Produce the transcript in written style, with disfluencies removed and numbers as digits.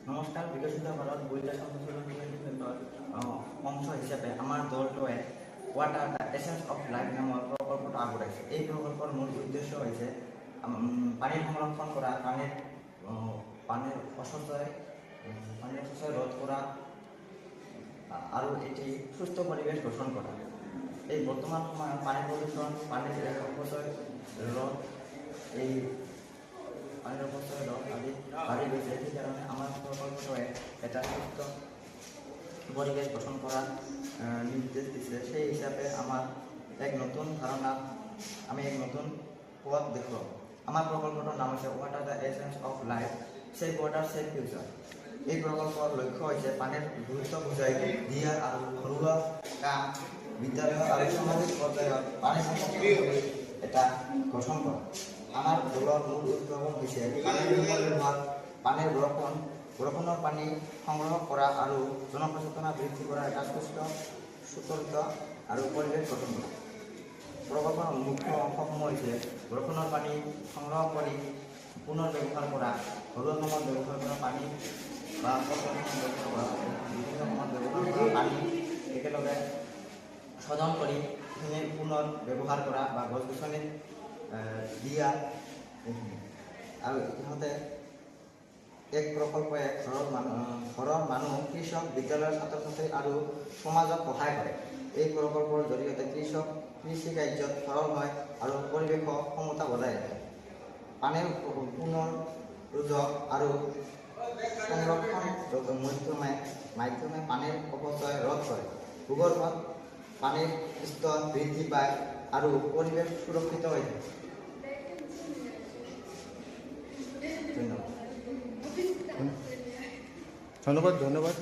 নমস্কাৰ, বিকশিত ভাৰত বইটা সংশোধন অংশ হিচাপে আমাৰ দলটোৱে water the essence of life নামৰ প্ৰকল্পটো আগবঢ়াইছে। এই প্ৰকল্পৰ মূল উদ্দেশ্য হৈছে পানী সংৰক্ষণ কৰা, পানীৰ অপচয় ৰোধ কৰা আৰু এটি সুস্থ পৰিৱেশ গঠন কৰা। এই বৰ্তমান সময়ত পানী প্ৰদূষণ, পানীৰ অপচয় ৰোধ আদি বাঢ়ি গৈছে। সেইকাৰণে আমাৰ প্ৰকল্পটোৱে এটা সুস্থ পৰিৱেশ গঠন কৰাৰ নিৰ্দেশ দিছে। সেই হিচাপে আমি এক নতুন পথ দেখুৱাওঁ। আমাৰ প্ৰকল্পটোৰ নাম হৈছে water the essence of life, save water save future. এই প্ৰকল্পৰ লক্ষ্য হৈছে পানীৰ গুৰুত্ব বুজাই দিয়া আৰু ঘৰুৱা কাম, বিদ্যালয় আৰু সামাজিক পৰ্যায়ত পানী সংৰক্ষণ কৰি এটা গঠন কৰা। আমাৰ দলৰ মূল উদ্ভাৱন হৈছে পানীৰ বৰষুণৰ পানী সংগ্ৰহ কৰা আৰু জনসচেতনতা বৃদ্ধি কৰা এটা সুচৰিত আৰু পৰিৱেশ গঠন কৰা। প্ৰকল্পৰ মুখ্য অংশসমূহ হৈছে বৰষুণৰ পানী সংগ্ৰহ কৰি পুনৰ ব্যৱহাৰ কৰা, ঘৰুৱা কামত ব্যৱহাৰ কৰা পানী বা ব্যৱহাৰ কৰা, বিভিন্ন কামত ব্যৱহাৰ কৰা পানী একেলগে শোধন কৰি সেইখিনি পুনৰ ব্যৱহাৰ কৰা বা গছ গছনিত দিয়া। আৰু ইহঁতে এক প্ৰকল্পই ঘৰৰ মানুহ, কৃষক, বিদ্যালয়ৰ ছাত্ৰ ছাত্ৰী আৰু সমাজক সহায় কৰে। এই প্ৰকল্পৰ জৰিয়তে কৃষি কাৰ্যত সৰল হয় আৰু পৰিৱেশৰ সমতা বজাই ৰাখে। পানীৰ পুনৰুজ্জীৱন আৰু সংৰক্ষণ মাধ্যমে পানীৰ অপচয় ৰোধ কৰে, ভূগৰ্ভত পানীৰ স্তৰ বৃদ্ধি পায় আৰু পৰিৱেশ সুৰক্ষিত হৈ থাকে। ধন্যবাদ।